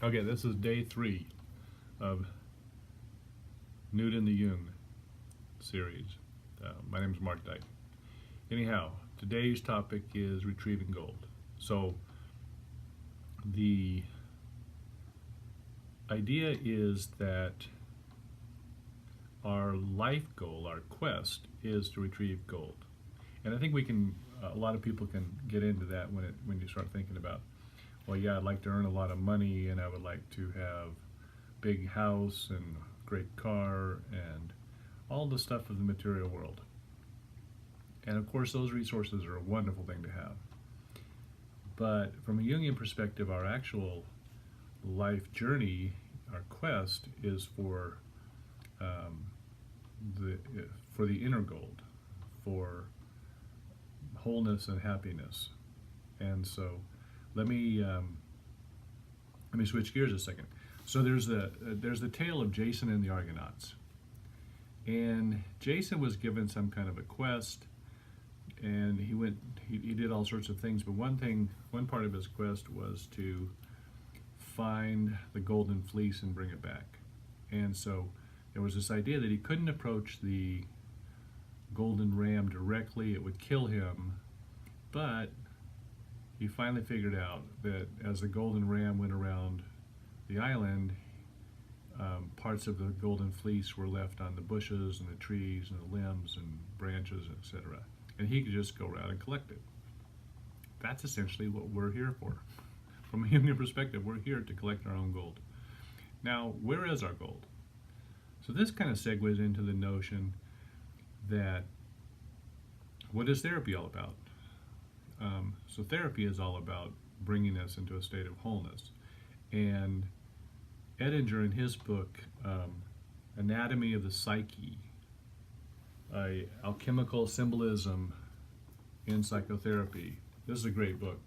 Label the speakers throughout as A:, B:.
A: Okay, this is day 3 of Newton the Jung series. My name is Mark Dyke. Anyhow, today's topic is retrieving gold. So the idea is that our life goal, our quest, is to retrieve gold. And I think we can, a lot of people can get into that when you start thinking about, well, yeah, I'd like to earn a lot of money and I would like to have big house and great car and all the stuff of the material world. And of course, those resources are a wonderful thing to have. But from a Jungian perspective, our actual life journey, our quest, is for the inner gold, for wholeness and happiness. And so, let me switch gears a second. So there's the tale of Jason and the Argonauts, and Jason was given some kind of a quest, and he did all sorts of things. But one part of his quest was to find the golden fleece and bring it back. And so there was this idea that he couldn't approach the golden ram directly; it would kill him. But he finally figured out that as the golden ram went around the island, parts of the golden fleece were left on the bushes and the trees and the limbs and branches, etc. And he could just go around and collect it. That's essentially what we're here for. From a human perspective, we're here to collect our own gold. Now, where is our gold? So this kind of segues into the notion that, what is therapy all about? So therapy is all about bringing us into a state of wholeness. And Edinger, in his book, Anatomy of the Psyche, Alchemical Symbolism in Psychotherapy, this is a great book.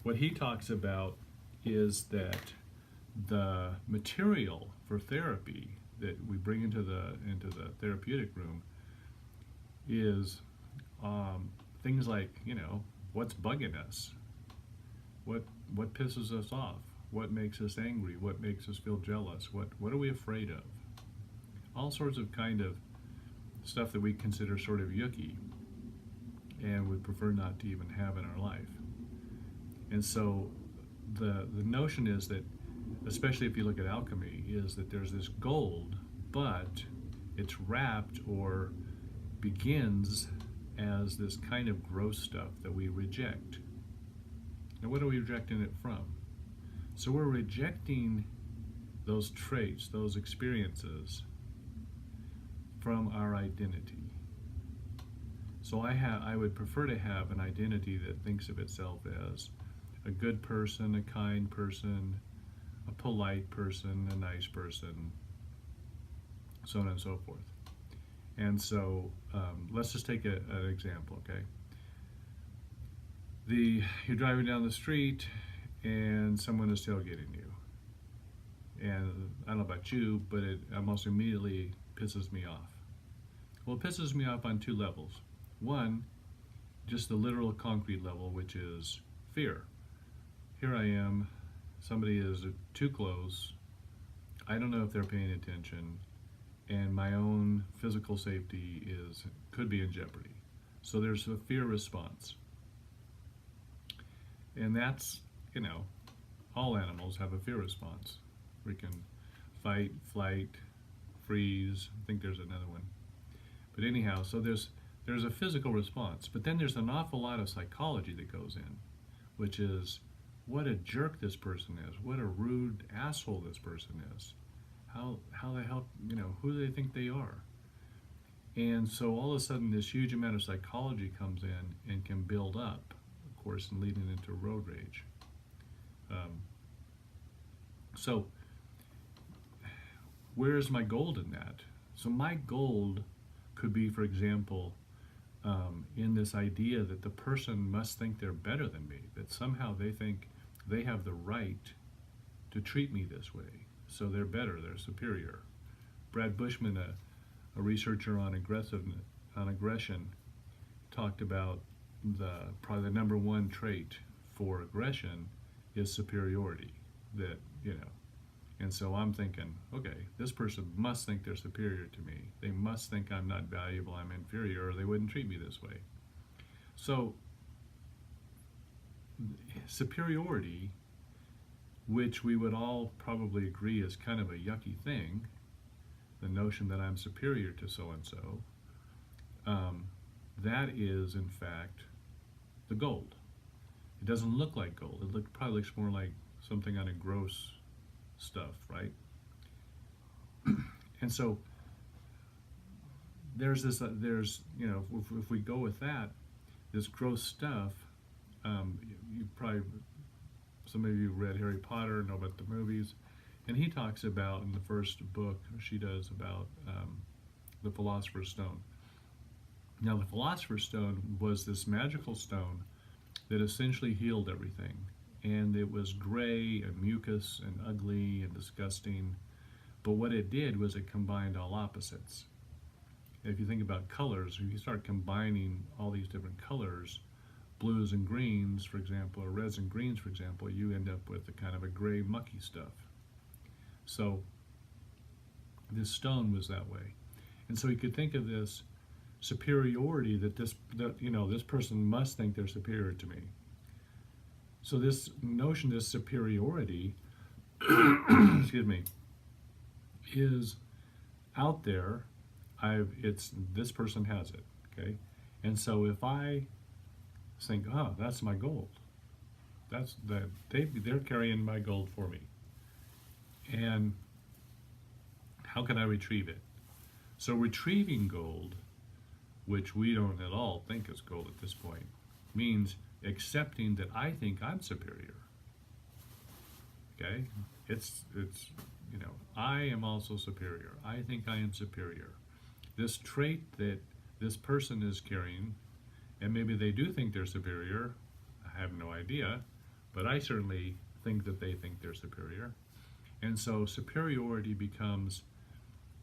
A: What he talks about is that the material for therapy that we bring into the therapeutic room is things like, what's bugging us, what pisses us off, what makes us angry, what makes us feel jealous, what are we afraid of, all sorts of kind of stuff that we consider sort of yucky and would prefer not to even have in our life. And so the notion is that, especially if you look at alchemy, is that there's this gold, but it's wrapped or begins as this kind of gross stuff that we reject. Now, what are we rejecting it from? So we're rejecting those traits, those experiences from our identity. So I would prefer to have an identity that thinks of itself as a good person, a kind person, a polite person, a nice person, so on and so forth. And so let's just take an example, okay? You're driving down the street and someone is tailgating you. And I don't know about you, but it almost immediately pisses me off. Well, it pisses me off on two levels. One, just the literal concrete level, which is fear. Here I am, somebody is too close, I don't know if they're paying attention, and my own physical safety could be in jeopardy. So there's a fear response. And that's, all animals have a fear response. We can fight, flight, freeze. I think there's another one. But anyhow, so there's a physical response, but then there's an awful lot of psychology that goes in, which is, what a jerk this person is, what a rude asshole this person is. How the hell, who do they think they are? And so all of a sudden this huge amount of psychology comes in and can build up, of course, and leading into road rage. So where's my gold in that? So my gold could be, for example, in this idea that the person must think they're better than me, that somehow they think they have the right to treat me this way. So they're better, they're superior. Brad Bushman, a researcher on aggression, talked about probably the number one trait for aggression is superiority. that, you know. And so I'm thinking, okay, this person must think they're superior to me. They must think I'm not valuable, I'm inferior, or they wouldn't treat me this way. So superiority, which we would all probably agree is kind of a yucky thing, the notion that I'm superior to so-and-so, that is, in fact, the gold. It doesn't look like gold. It probably looks more like something out of gross stuff, right? And so there's this, you know, if we go with that, this gross stuff, you probably, some of you read Harry Potter, know about the movies, and he talks about in the first book, she does, about the Philosopher's Stone. Now, the Philosopher's Stone was this magical stone that essentially healed everything. And it was gray and mucus and ugly and disgusting. But what it did was it combined all opposites. If you think about colors, if you start combining all these different colors, blues and greens, for example, or reds and greens, for example, you end up with a kind of a gray, mucky stuff. So this stone was that way. And so you could think of this superiority that this person must think they're superior to me. So this notion, this superiority, excuse me, is out there. This person has it, okay? And so if I think, oh, that's my gold, they're carrying my gold for me. And how can I retrieve it? So retrieving gold, which we don't at all think is gold at this point, means accepting that I think I'm superior. Okay? It's you know, I am also superior. I think I am superior. This trait that this person is carrying, and maybe they do think they're superior, I have no idea, but I certainly think that they think they're superior. And so superiority becomes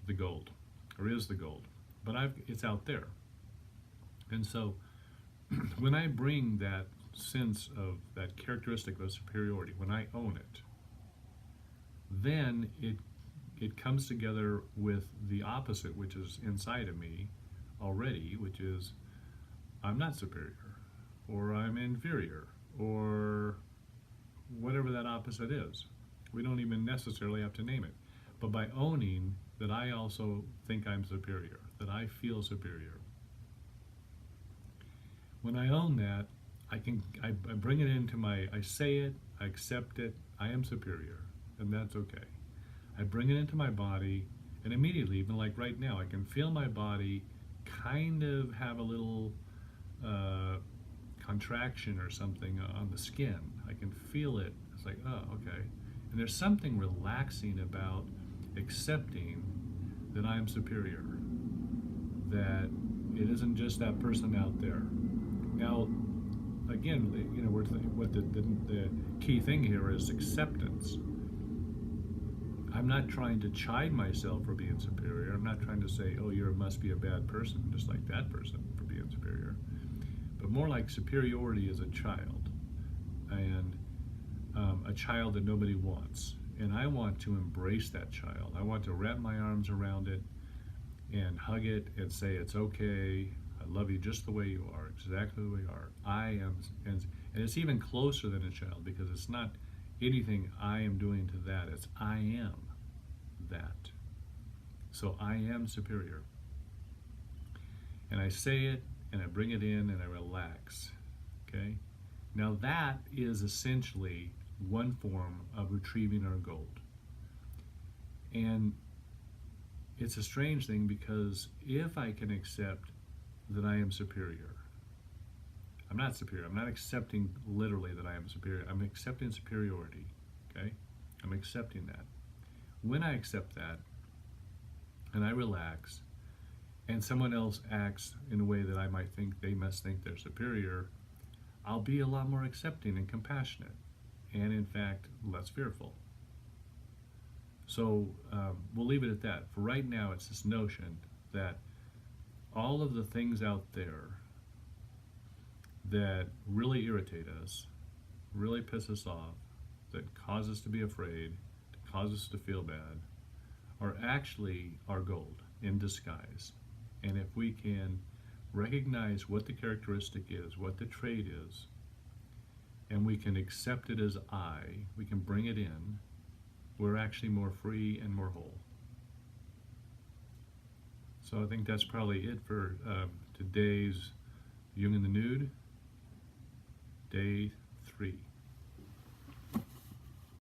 A: the gold, or is the gold, but it's out there. And so when I bring that sense of that characteristic of superiority, when I own it, then it comes together with the opposite, which is inside of me already, which is I'm not superior, or I'm inferior, or whatever that opposite is. We don't even necessarily have to name it. But by owning that I also think I'm superior, that I feel superior, when I own that, I bring it into I say it, I accept it, I am superior, and that's okay. I bring it into my body, and immediately, even like right now, I can feel my body kind of have a little contraction or something on the skin. I can feel it. It's like, oh, okay. And there's something relaxing about accepting that I am superior, that it isn't just that person out there. Now, again, you know, what the key thing here is acceptance. I'm not trying to chide myself for being superior. I'm not trying to say, oh, you must be a bad person, just like that person, for being superior. But more like superiority is a child, and a child that nobody wants. And I want to embrace that child. I want to wrap my arms around it and hug it and say, it's okay. I love you just the way you are, exactly the way you are. I am, and it's even closer than a child, because it's not anything I am doing to that. It's I am that. So I am superior. And I say it, and I bring it in, and I relax. Okay? Now that is essentially one form of retrieving our gold. And it's a strange thing, because if I can accept that I am superior, I'm not superior. I'm not accepting literally that I am superior. I'm accepting superiority, okay? I'm accepting that. When I accept that, and I relax, and someone else acts in a way that I might think they must think they're superior, I'll be a lot more accepting and compassionate, and in fact, less fearful. So we'll leave it at that. For right now, it's this notion that all of the things out there that really irritate us, really piss us off, that cause us to be afraid, to cause us to feel bad, are actually our gold in disguise. And if we can recognize what the characteristic is, what the trait is, and we can accept it as I, we can bring it in, we're actually more free and more whole. So I think that's probably it for today's Jung in the Nude, day 3.